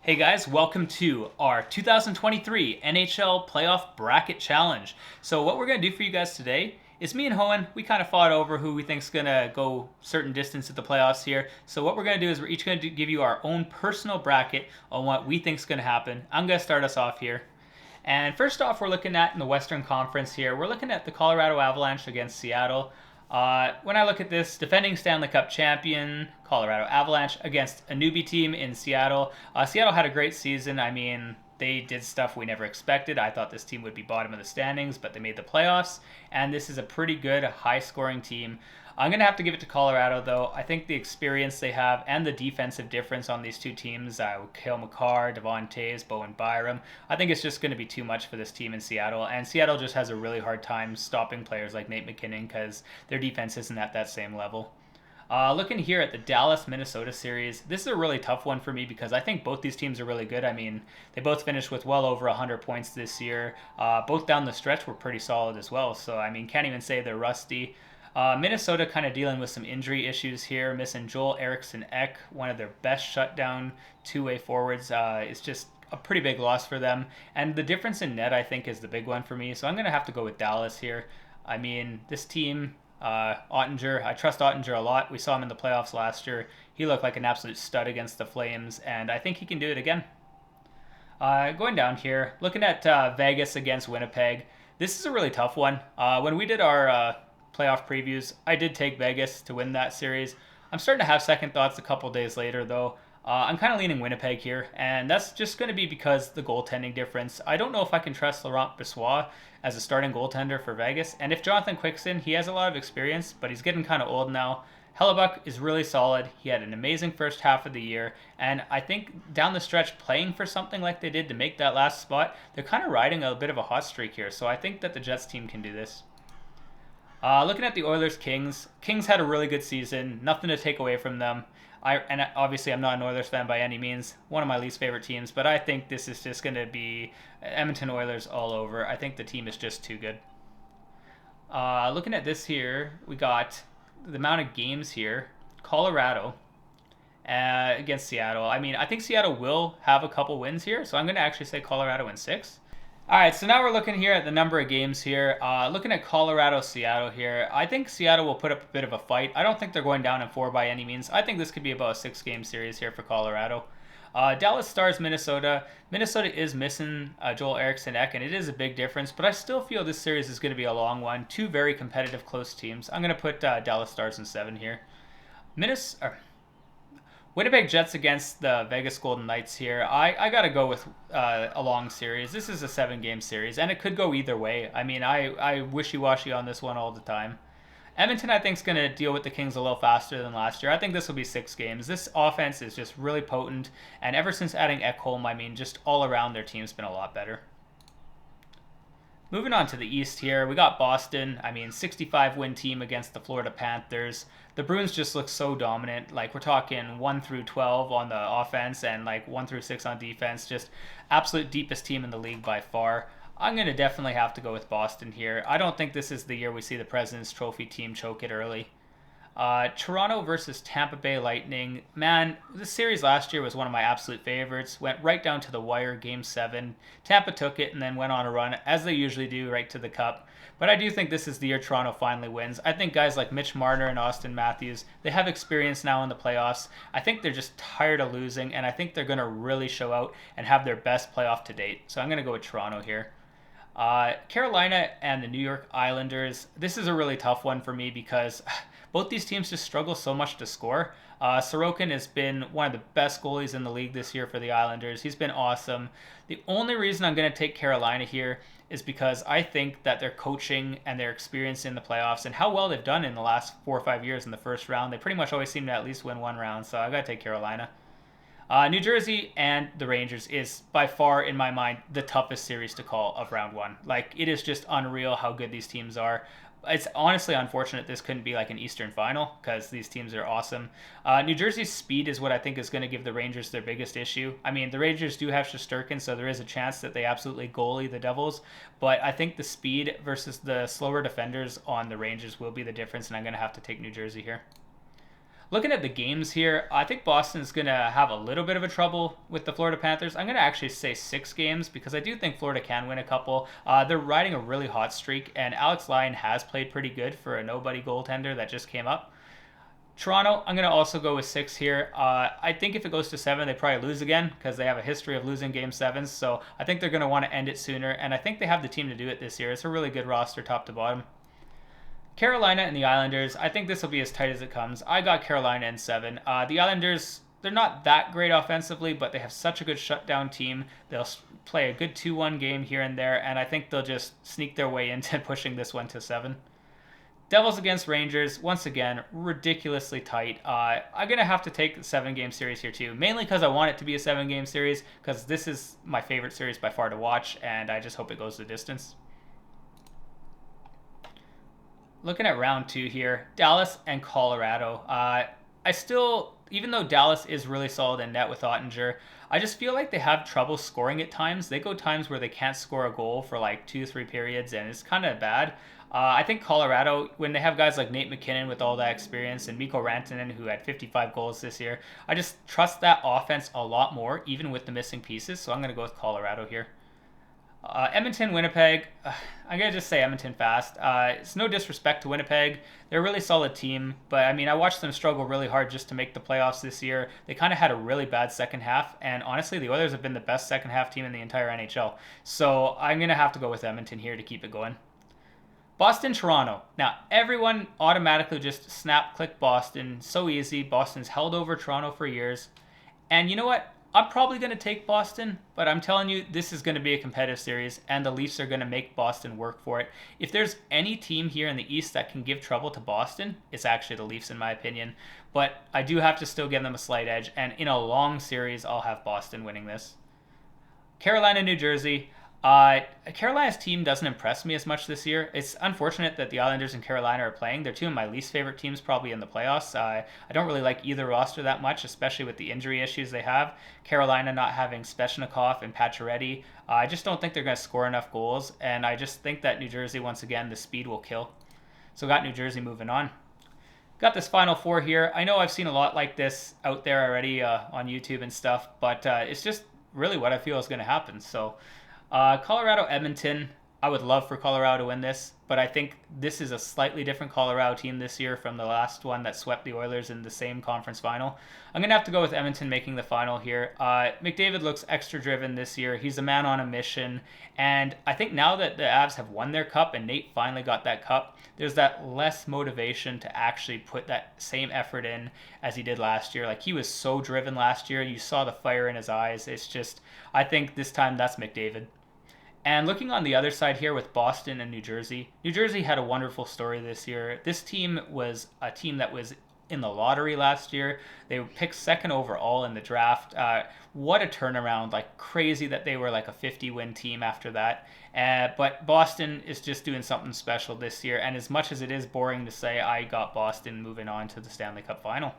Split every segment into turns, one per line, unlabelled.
Hey guys, welcome to our 2023 NHL Playoff Bracket Challenge. So what we're going to do for you guys today is me and Hohen, we kind of fought over who we think's going to go certain distance at the playoffs here. So what we're going to do is we're each going to give you our own personal bracket on what we think's going to happen. I'm going to start us off here. And first off, we're looking at in the Western Conference here, we're looking at the Colorado Avalanche against Seattle. When I look at this, defending Stanley Cup champion Colorado Avalanche against a newbie team in Seattle. Seattle had a great season. I mean, they did stuff we never expected. I thought this team would be bottom of the standings, but they made the playoffs, and this is a pretty good, high-scoring team. I'm going to have to give it to Colorado, though. I think the experience they have and the defensive difference on these two teams, Cale Makar, Devon Toews, Bowen Byram, I think it's just going to be too much for this team in Seattle. And Seattle just has a really hard time stopping players like Nate McKinnon because their defense isn't at that same level. Looking here at the Dallas-Minnesota series, this is a really tough one for me because I think both these teams are really good. I mean, they both finished with well over 100 points this year. Both down the stretch were pretty solid as well. So, I mean, can't even say they're rusty. Minnesota kind of dealing with some injury issues here, missing Joel Eriksson Ek, one of their best shutdown two-way forwards. It's just a pretty big loss for them. And the difference in net, I think, is the big one for me. So I'm going to have to go with Dallas here. I mean, this team, Ottinger, I trust Ottinger a lot. We saw him in the playoffs last year. He looked like an absolute stud against the Flames, and I think he can do it again. Going down here, looking at Vegas against Winnipeg. This is a really tough one. When we did our playoff previews, I did take Vegas to win that series. I'm starting to have second thoughts a couple days later, though. I'm kind of leaning Winnipeg here, and that's just going to be because the goaltending difference. I don't know if I can trust Laurent Brossoit as a starting goaltender for Vegas, and if Jonathan Quickson, he has a lot of experience, but he's getting kind of old now. Hellebuck is really solid. He had an amazing first half of the year, and I think down the stretch, playing for something like they did to make that last spot, they're kind of riding a bit of a hot streak here, so I think that the Jets team can do this. Looking at the Oilers-Kings, Kings had a really good season. Nothing to take away from them. And obviously, I'm not an Oilers fan by any means. One of my least favorite teams. But I think this is just going to be Edmonton Oilers all over. I think the team is just too good. Looking at this here, we got the amount of games here. Colorado against Seattle. I mean, I think Seattle will have a couple wins here. So I'm going to actually say Colorado in 6. All right, so now we're looking here at the number of games here. Looking at Colorado-Seattle here, I think Seattle will put up a bit of a fight. I don't think they're going down in 4 by any means. I think this could be about a 6-game series here for Colorado. Dallas Stars, Minnesota. Minnesota is missing Joel Eriksson Ek, and it is a big difference, but I still feel this series is going to be a long one. 2 very competitive, close teams. I'm going to put Dallas Stars in 7 here. Winnipeg Jets against the Vegas Golden Knights here. I got to go with a long series. This is a 7-game series, and it could go either way. I mean, I wishy-washy on this one all the time. Edmonton, I think, is going to deal with the Kings a little faster than last year. I think this will be 6 games. This offense is just really potent, and ever since adding Ekholm, I mean, just all around their team's been a lot better. Moving on to the East here, we got Boston. I mean, 65-win team against the Florida Panthers. The Bruins just look so dominant. Like, we're talking 1 through 12 on the offense and, like, 1 through 6 on defense. Just absolute deepest team in the league by far. I'm going to definitely have to go with Boston here. I don't think this is the year we see the President's Trophy team choke it early. Toronto versus Tampa Bay Lightning. Man, this series last year was one of my absolute favorites. Went right down to the wire, Game 7. Tampa took it and then went on a run, as they usually do, right to the cup. But I do think this is the year Toronto finally wins. I think guys like Mitch Marner and Austin Matthews, they have experience now in the playoffs. I think they're just tired of losing, and I think they're going to really show out and have their best playoff to date. So I'm going to go with Toronto here. Carolina and the New York Islanders. This is a really tough one for me because both these teams just struggle so much to score. Sorokin has been one of the best goalies in the league this year for the Islanders. He's been awesome. The only reason I'm going to take Carolina here is because I think that their coaching and their experience in the playoffs and how well they've done in the last 4 or 5 years in the first round, they pretty much always seem to at least win one round. So I got to take Carolina. New Jersey and the Rangers is by far, in my mind, the toughest series to call of round 1. Like, it is just unreal how good these teams are. It's honestly unfortunate this couldn't be like an Eastern final because these teams are awesome. New Jersey's speed is what I think is going to give the Rangers their biggest issue. I mean, the Rangers do have Shesterkin, so there is a chance that they absolutely goalie the Devils. But I think the speed versus the slower defenders on the Rangers will be the difference, and I'm going to have to take New Jersey here. Looking at the games here, I think Boston's going to have a little bit of a trouble with the Florida Panthers. I'm going to actually say 6 games because I do think Florida can win a couple. They're riding a really hot streak, and Alex Lyon has played pretty good for a nobody goaltender that just came up. Toronto, I'm going to also go with 6 here. I think if it goes to 7, they probably lose again because they have a history of losing Game 7s. So I think they're going to want to end it sooner, and I think they have the team to do it this year. It's a really good roster top to bottom. Carolina and the Islanders, I think this will be as tight as it comes. I got Carolina in 7. The Islanders, they're not that great offensively, but they have such a good shutdown team. They'll play a good 2-1 game here and there, and I think they'll just sneak their way into pushing this one to 7. Devils against Rangers, once again, ridiculously tight. I'm going to have to take the 7-game series here too, mainly because I want it to be a 7-game series, because this is my favorite series by far to watch, and I just hope it goes the distance. Looking at round 2 here, Dallas and Colorado. Even though Dallas is really solid in net with Ottinger, I just feel like they have trouble scoring at times. They go times where they can't score a goal for like 2-3 periods, and it's kind of bad. I think Colorado, when they have guys like Nate McKinnon with all that experience and Mikko Rantanen, who had 55 goals this year, I just trust that offense a lot more, even with the missing pieces. So I'm going to go with Colorado here. Edmonton, Winnipeg, I'm going to just say Edmonton fast. It's no disrespect to Winnipeg. They're a really solid team, but I mean, I watched them struggle really hard just to make the playoffs this year. They kind of had a really bad second half, and honestly, the Oilers have been the best second half team in the entire NHL. So I'm going to have to go with Edmonton here to keep it going. Boston, Toronto. Now, everyone automatically just snap-click Boston. So easy. Boston's held over Toronto for years. And you know what? I'm probably going to take Boston, but I'm telling you, this is going to be a competitive series, and the Leafs are going to make Boston work for it. If there's any team here in the East that can give trouble to Boston, it's actually the Leafs, in my opinion. But I do have to still give them a slight edge, and in a long series, I'll have Boston winning this. Carolina, New Jersey. Carolina's team doesn't impress me as much this year. It's unfortunate that the Islanders and Carolina are playing. They're two of my least favorite teams probably in the playoffs. I don't really like either roster that much, especially with the injury issues they have. Carolina not having Svechnikov and Pacioretty. I just don't think they're going to score enough goals, and I just think that New Jersey, once again, the speed will kill. So got New Jersey moving on. Got this Final Four here. I know I've seen a lot like this out there already on YouTube and stuff, but it's just really what I feel is going to happen. So Colorado, Edmonton. I would love for Colorado to win this, but I think this is a slightly different Colorado team this year from the last one that swept the Oilers in the same conference final. I'm going to have to go with Edmonton making the final here. McDavid looks extra driven this year. He's a man on a mission, and I think now that the Avs have won their cup and Nate finally got that cup, there's that less motivation to actually put that same effort in as he did last year. Like, he was so driven last year. You saw the fire in his eyes. It's just, I think this time that's McDavid. And looking on the other side here with Boston and New Jersey had a wonderful story this year. This team was a team that was in the lottery last year. They were picked second overall in the draft. What a turnaround. Like, crazy that they were like a 50-win team after that. But Boston is just doing something special this year. And as much as it is boring to say, I got Boston moving on to the Stanley Cup final.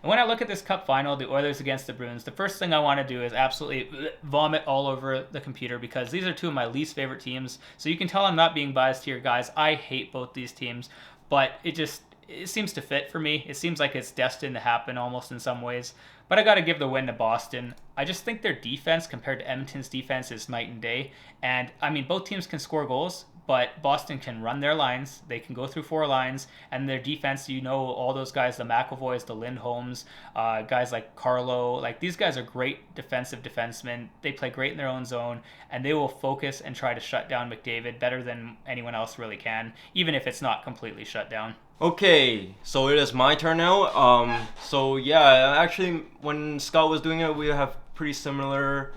And when I look at this Cup final, the Oilers against the Bruins, the first thing I want to do is absolutely vomit all over the computer because these are two of my least favorite teams. So you can tell I'm not being biased here, guys. I hate both these teams, but it seems to fit for me. It seems like it's destined to happen almost in some ways. But I got to give the win to Boston. I just think their defense compared to Edmonton's defense is night and day. And, I mean, both teams can score goals, but Boston can run their lines. They can go through 4 lines, and their defense, you know, all those guys, the McAvoys, the Lindholms, guys like Carlo, like, these guys are great defensive defensemen. They play great in their own zone, and they will focus and try to shut down McDavid better than anyone else really can, even if it's not completely shut down.
Okay, so it is my turn now. So yeah, actually, when Scott was doing it, we have pretty similar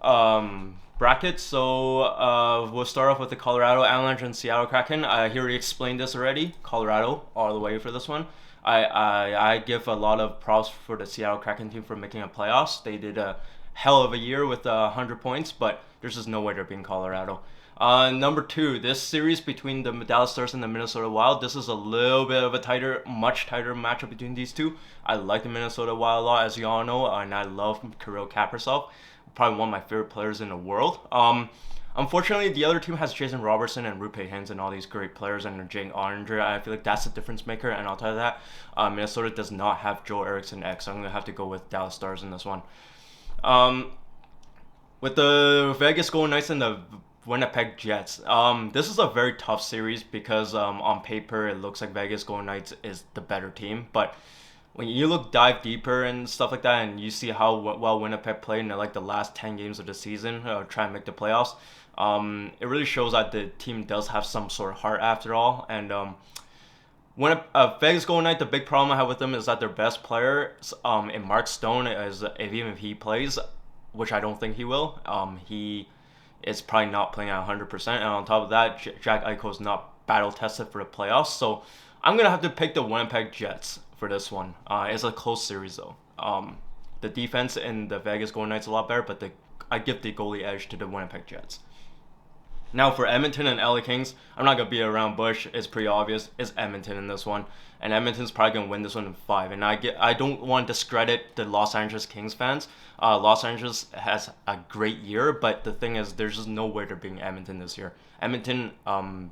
brackets. So we'll start off with the Colorado Avalanche and Seattle Kraken. He already explained this already. Colorado all the way for this one. I give a lot of props for the Seattle Kraken team for making a playoffs. They did a hell of a year with 100 points, but there's just no way they're beating Colorado. Number 2, this series between the Dallas Stars and the Minnesota Wild. This is a little bit of a much tighter matchup between these two. I like the Minnesota Wild a lot, as you all know, and I love Kirill Kaprizov, probably one of my favorite players in the world. Unfortunately, the other team has Jason Robertson and Roope Hintz and all these great players and Jake Oettinger. I feel like that's a difference maker. And on top of that, Minnesota does not have Joe Eriksson X. So I'm going to have to go with Dallas Stars in this one. With the Vegas Golden Knights and the Winnipeg Jets, this is a very tough series because on paper it looks like Vegas Golden Knights is the better team. But when you dive deeper and stuff like that, and you see how well Winnipeg played in like the last 10 games of the season, try and make the playoffs, it really shows that the team does have some sort of heart after all. And when Vegas Golden Knight, the big problem I have with them is that their best player, in Mark Stone, is even if he plays, which I don't think he will, he is probably not playing at 100%. And on top of that, Jack Eichel is not battle tested for the playoffs, so I'm gonna have to pick the Winnipeg Jets for this one. It's a close series though. The defense in the Vegas Golden Knights is a lot better, but I give the goalie edge to the Winnipeg Jets. Now for Edmonton and LA Kings, I'm not going to be around bush. It's pretty obvious. It's Edmonton in this one. And Edmonton's probably going to win this one in 5. And I don't want to discredit the Los Angeles Kings fans. Los Angeles has a great year, but the thing is, there's just no way they're beating Edmonton this year. Edmonton, Connor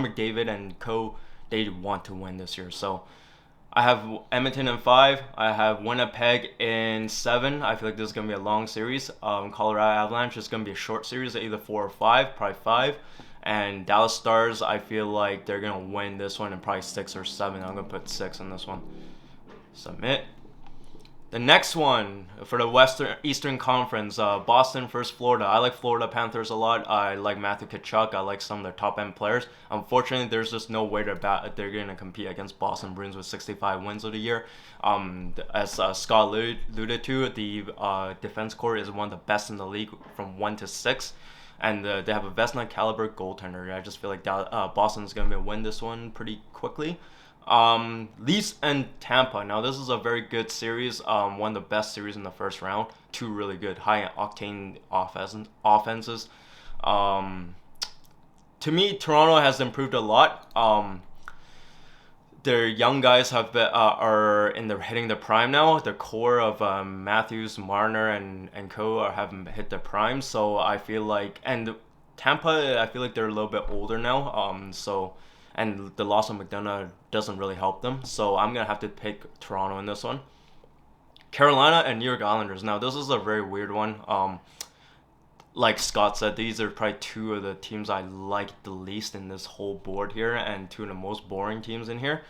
McDavid and co, they want to win this year. So I have Edmonton in 5. I have Winnipeg in 7. I feel like this is going to be a long series. Colorado Avalanche is going to be a short series, either 4 or 5, probably 5. And Dallas Stars, I feel like they're going to win this one in probably 6 or 7. I'm going to put 6 in this one. Submit. The next one for the Eastern Conference, Boston versus Florida. I like Florida Panthers a lot. I like Matthew Tkachuk. I like some of their top end players. Unfortunately, there's just no way they're going to compete against Boston Bruins with 65 wins of the year. As Scott alluded to, the defense core is one of the best in the league from 1 to 6. And they have a Vezina caliber goaltender. I just feel like Boston's going to win this one pretty quickly. Leafs and Tampa. Now this is a very good series. One of the best series in the first round. 2 really good high octane offenses. To me, Toronto has improved a lot. Their young guys are hitting their prime now. The core of Matthews, Marner, and co haven't hit their prime. So I feel like, and Tampa, I feel like they're a little bit older now. And the loss of McDonough doesn't really help them. So I'm going to have to pick Toronto in this one. Carolina and New York Islanders. Now, this is a very weird one. Like Scott said, these are probably 2 of the teams I like the least in this whole board here, and 2 of the most boring teams in here.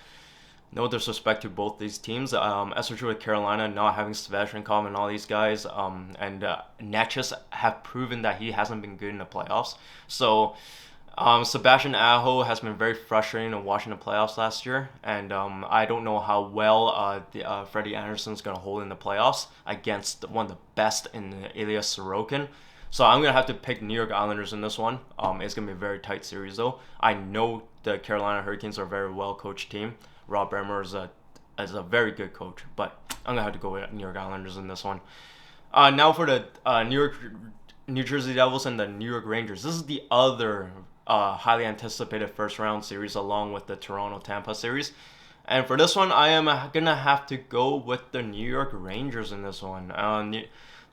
No disrespect to both these teams. Especially with Carolina not having Svechnikov and all these guys. And Natchez have proven that he hasn't been good in the playoffs. So Sebastian Aho has been very frustrating in watching the playoffs last year, and I don't know how well Freddie Anderson's going to hold in the playoffs against one of the best in Ilya Sorokin. So I'm going to have to pick New York Islanders in this one. It's going to be a very tight series though. I know the Carolina Hurricanes are a very well-coached team. Rob Bremer is a very good coach, but I'm going to have to go with New York Islanders in this one. Now for the New Jersey Devils and the New York Rangers. This is the other highly anticipated first round series along with the Toronto-Tampa series. And for this one, I am going to have to go with the New York Rangers in this one.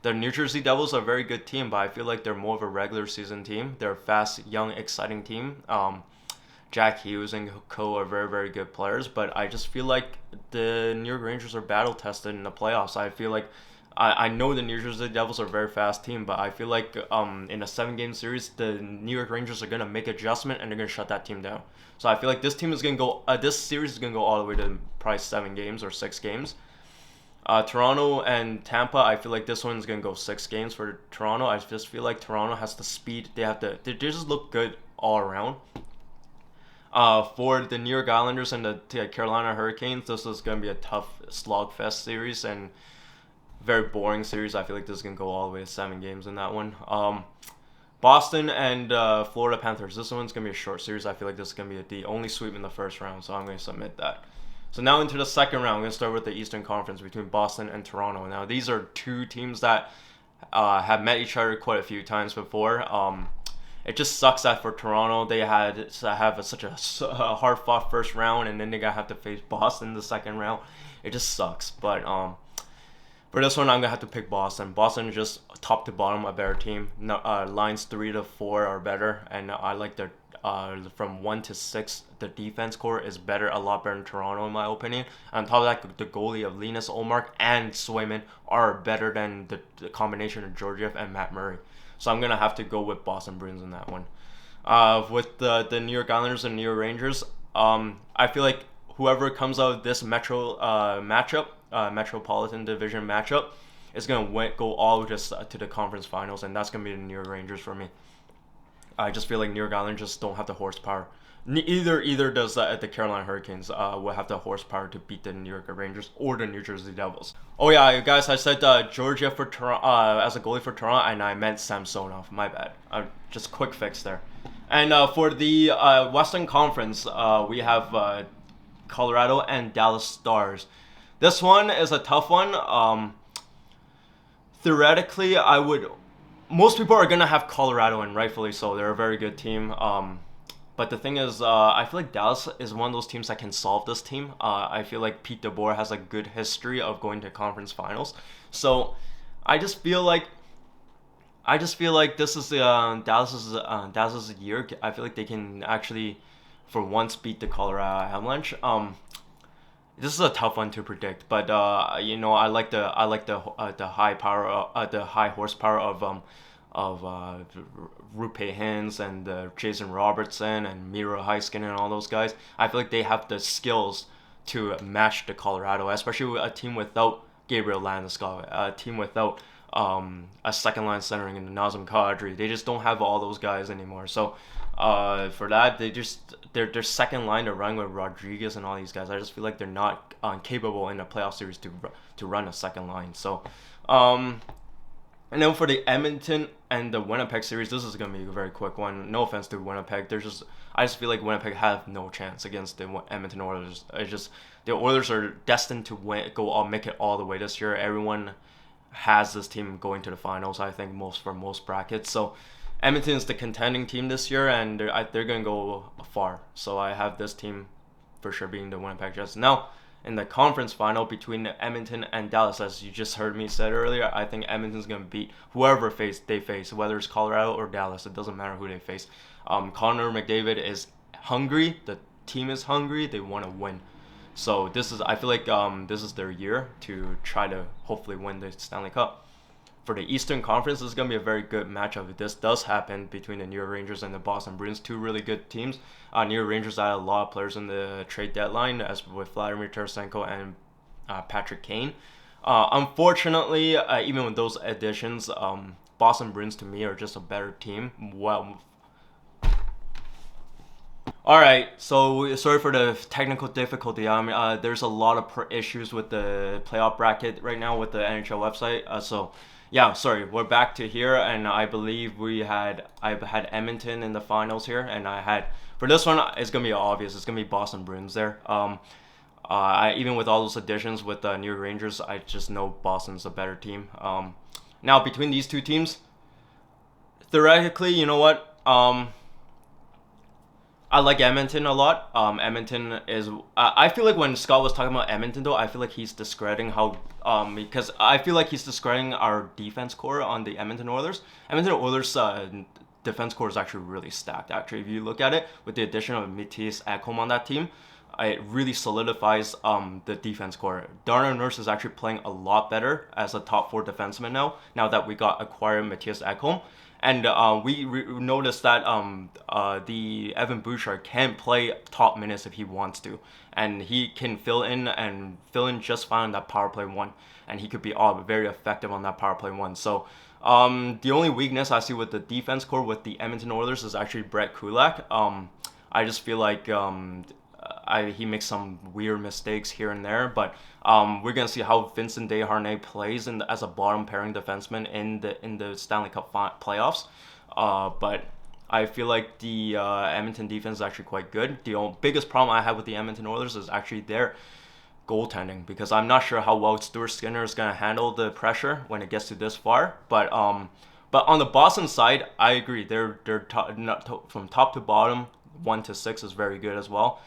The New Jersey Devils are a very good team, but I feel like they're more of a regular season team. They're a fast, young, exciting team. Jack Hughes and co are very, very good players, but I just feel like the New York Rangers are battle-tested in the playoffs. I feel like I know the New Jersey Devils are a very fast team, but I feel like in a 7-game series, the New York Rangers are going to make adjustment and they're going to shut that team down. So I feel like this series is going to go all the way to probably 7 games or 6 games. Toronto and Tampa, I feel like this one's going to go 6 games for Toronto. I just feel like Toronto has the speed. They just look good all around. For the New York Islanders and the Carolina Hurricanes, this is going to be a tough slogfest series and very boring series. I feel like this is going to go all the way to 7 games in that one. Boston and Florida Panthers. This one's going to be a short series. I feel like this is going to be the only sweep in the first round, so I'm going to submit that. So now into the second round, I'm going to start with the Eastern Conference between Boston and Toronto. Now, these are 2 teams that have met each other quite a few times before. It just sucks that for Toronto they had to have such a hard fought first round, and then they gotta have to face Boston in the second round. It just sucks. But for this one, I'm gonna have to pick Boston. Boston is just top to bottom a better team. No, lines 3 to 4 are better, and I like their from 1 to 6. The defense core is better, a lot better than Toronto in my opinion. On top of that, the goalie of Linus Ullmark and Swayman are better than the combination of Georgiev and Matt Murray. So I'm gonna have to go with Boston Bruins in that one. With the New York Islanders and New York Rangers, I feel like whoever comes out of this Metropolitan Division matchup is gonna go all just to the conference finals, and that's gonna be the New York Rangers for me. I just feel like New York Islanders just don't have the horsepower. Either does the Carolina Hurricanes will have the horsepower to beat the New York Rangers or the New Jersey Devils. Oh yeah, guys, I said Georgia for Toronto as a goalie for Toronto, and I meant Samsonov. My bad. Just quick fix there. And for the Western Conference, we have Colorado and Dallas Stars. This one is a tough one. Theoretically, most people are gonna have Colorado, and rightfully so. They're a very good team. But the thing is, I feel like Dallas is one of those teams that can solve this team. I feel like Pete DeBoer has a good history of going to conference finals. So I just feel like this is Dallas's year. I feel like they can actually, for once, beat the Colorado Avalanche. This is a tough one to predict, but I like the high power, the high horsepower of Rupe Hintz and Jason Robertson and Miro Heiskanen and all those guys. I feel like they have the skills to match the Colorado, especially with a team without Gabriel Landeskog, a team without a second line centering in Nazem Kadri. They just don't have all those guys anymore. So for that, their second line to run with Rodriguez and all these guys. I just feel like they're not capable in a playoff series to run a second line. So and then for the Edmonton and the Winnipeg series, this is gonna be a very quick one. No offense to Winnipeg, I just feel like Winnipeg have no chance against the Edmonton Oilers. The Oilers are destined to make it all the way this year. Everyone has this team going to the finals. I think for most brackets. So Edmonton is the contending team this year, and they're gonna go far. So I have this team for sure being the Winnipeg Jets. Now, in the conference final between Edmonton and Dallas, as you just heard me said earlier, I think Edmonton's going to beat whoever they face, whether it's Colorado or Dallas. It doesn't matter who they face. Connor McDavid is hungry. The team is hungry. They want to win. So I feel like this is their year to try to hopefully win the Stanley Cup. For the Eastern Conference, this is going to be a very good matchup. If this does happen between the New York Rangers and the Boston Bruins, two really good teams. New York Rangers had a lot of players in the trade deadline, as with Vladimir Tarasenko and Patrick Kane. Unfortunately, even with those additions, Boston Bruins to me are just a better team. Well, all right, so sorry for the technical difficulty. There's a lot of issues with the playoff bracket right now with the NHL website. Yeah, sorry, we're back to here, and I believe I've had Edmonton in the finals here, and for this one, it's gonna be obvious. It's gonna be Boston Bruins there. Even with all those additions with the New York Rangers, I just know Boston's a better team. Now between these two teams, theoretically, you know what? I like Edmonton a lot. Edmonton is. I feel like when Scott was talking about Edmonton, though, I feel like he's discrediting because I feel like he's discrediting our defense core on the Edmonton Oilers. Edmonton Oilers defense core is actually really stacked. Actually, if you look at it, with the addition of Matthias Ekholm on that team, it really solidifies the defense core. Darnell Nurse is actually playing a lot better as a top 4 defenseman now that we got acquired Matthias Ekholm. And we noticed that the Evan Bouchard can play top minutes if he wants to, and he can fill in just fine on that power play 1, and he could be very effective on that power play 1. So the only weakness I see with the defense core with the Edmonton Oilers is actually Brett Kulak. I just feel like he makes some weird mistakes here and there, but we're gonna see how Vincent Desharnais plays as a bottom pairing defenseman in the Stanley Cup playoffs. But I feel like the Edmonton defense is actually quite good. The biggest problem I have with the Edmonton Oilers is actually their goaltending, because I'm not sure how well Stuart Skinner is gonna handle the pressure when it gets to this far. But But on the Boston side, I agree. They're from top to bottom, 1 to 6 is very good as well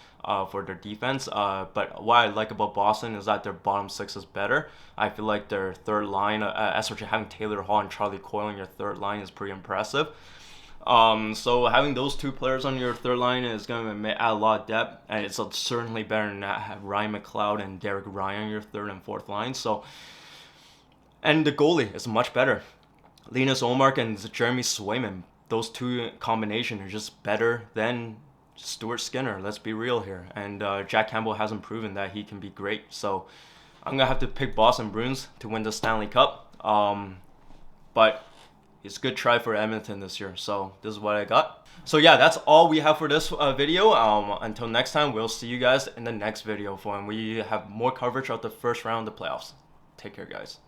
for their defense. But what I like about Boston is that their bottom 6 is better. I feel like their third line, especially having Taylor Hall and Charlie Coyle in your third line, is pretty impressive. So having those 2 players on your third line is going to add a lot of depth, and it's certainly better than not have Ryan McLeod and Derek Ryan on your third and fourth line. So, and the goalie is much better. Linus Ullmark and Jeremy Swayman, those 2 combination are just better than Stuart Skinner. Let's be real here. And Jack Campbell hasn't proven that he can be great. So I'm going to have to pick Boston Bruins to win the Stanley Cup. But it's a good try for Edmonton this year. So this is what I got. So yeah, that's all we have for this video. Until next time, we'll see you guys in the next video for when we have more coverage of the first round of the playoffs. Take care, guys.